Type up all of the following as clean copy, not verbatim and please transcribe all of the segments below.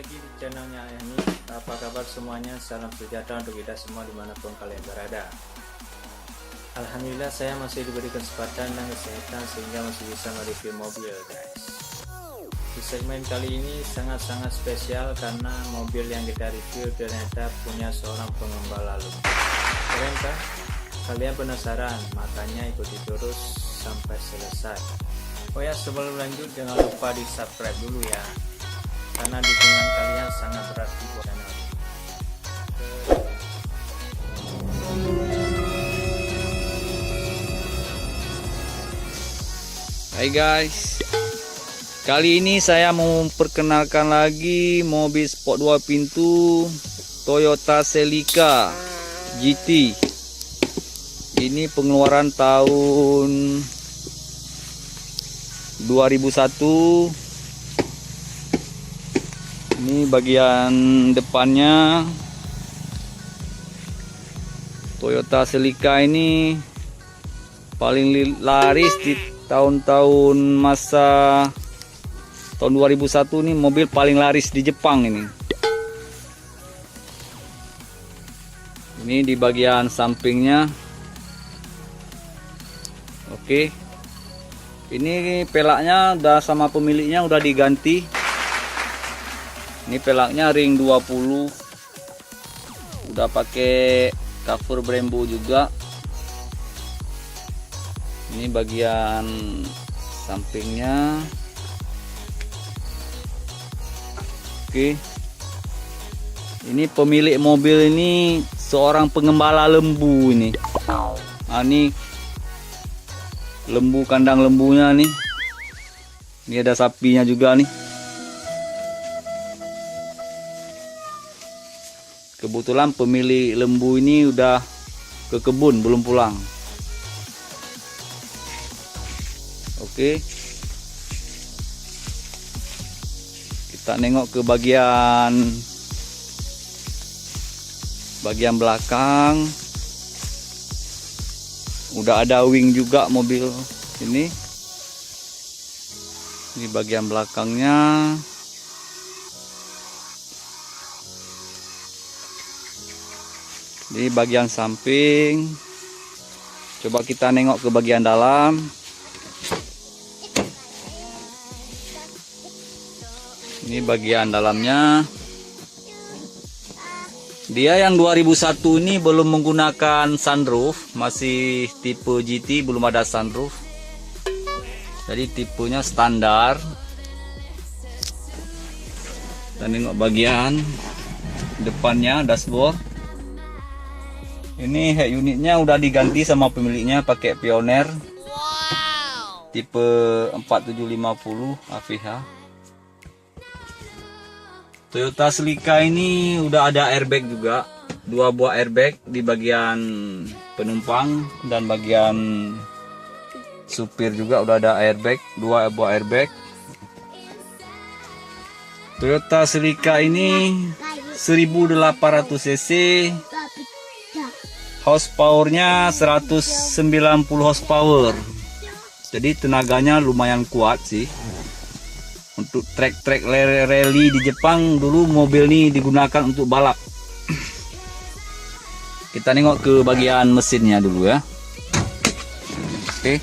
lagi di channelnya Ayah ini. Apa kabar semuanya? Salam sejahtera untuk kita semua dimanapun kalian berada. Alhamdulillah saya masih diberi kesempatan dan kesehatan sehingga masih bisa mereview mobil, guys. Di segmen kali ini sangat-sangat spesial karena mobil yang kita review ternyata punya seorang pengembala lumba. Keren kan? Kalian penasaran? Makanya ikuti terus sampai selesai. Oh ya, sebelum lanjut jangan lupa di subscribe dulu ya, karena dukungan kalian sangat berarti buat channel. Hai guys, kali ini saya mau memperkenalkan lagi mobil sport 2 pintu Toyota Celica GT. Ini pengeluaran tahun 2001. Ini bagian depannya. Toyota Celica ini paling laris di tahun-tahun masa tahun 2001. Nih mobil paling laris di Jepang ini. Ini di bagian sampingnya. Oke. Ini pelaknya udah sama pemiliknya udah diganti. Ini pelaknya ring 20. Udah pakai cover Brembo juga. Ini bagian sampingnya. Oke. Ini pemilik mobil ini seorang pengembala lembu ini. Nah, ini lembu, kandang lembunya nih. Ini ada sapinya juga nih. Kebetulan pemilik lembu ini udah ke kebun, belum pulang. Oke. Kita nengok ke bagian belakang. Udah ada wing juga mobil ini. Ini bagian belakangnya. Di bagian samping. Coba kita nengok ke bagian dalam. Ini bagian dalamnya. Dia yang 2001 ini belum menggunakan sunroof, masih tipe GT, belum ada sunroof. Jadi tipenya standar. Kita nengok bagian depannya, dashboard. Ini head unitnya udah diganti sama pemiliknya pakai Pioneer. Tipe 4750 AVH. Toyota Celica ini udah ada airbag juga, 2 buah airbag di bagian penumpang dan bagian supir juga udah ada airbag, 2 buah airbag. Toyota Celica ini 1800 cc, horsepowernya 190 horsepower, jadi tenaganya lumayan kuat sih. Untuk trek-trek rally di Jepang dulu mobil ini digunakan untuk balap. Kita nengok ke bagian mesinnya dulu ya. Oke.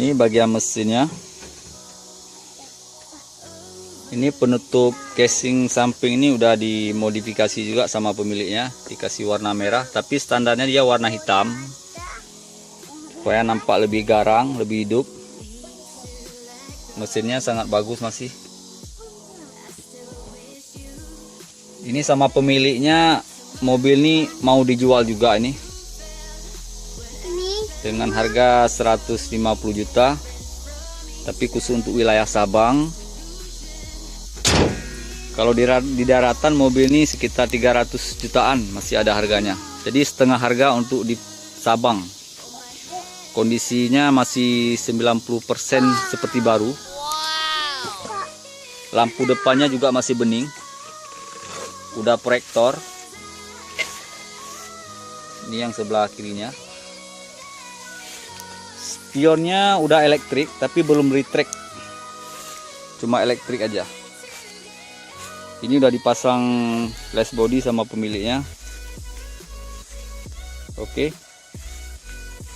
Ini bagian mesinnya. Ini penutup casing samping ini udah dimodifikasi juga sama pemiliknya, dikasih warna merah, tapi standarnya dia warna hitam supaya nampak lebih garang, lebih hidup. Mesinnya sangat bagus masih. Ini sama pemiliknya mobil ini mau dijual juga ini dengan harga 150 juta, tapi khusus untuk wilayah Sabang. Kalau di daratan mobil ini sekitar 300 jutaan masih ada harganya. Jadi setengah harga untuk di Sabang. Kondisinya masih 90% seperti baru. Lampu depannya juga masih bening. Udah proyektor. Ini yang sebelah kirinya. Spionnya udah elektrik tapi belum retract, cuma elektrik aja. Ini udah dipasang flash body sama pemiliknya. Oke,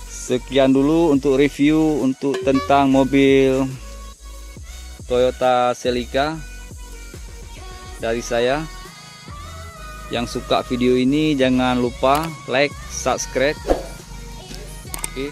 sekian dulu untuk review untuk tentang mobil Toyota Celica dari saya. Yang suka video ini jangan lupa like, subscribe. Oke.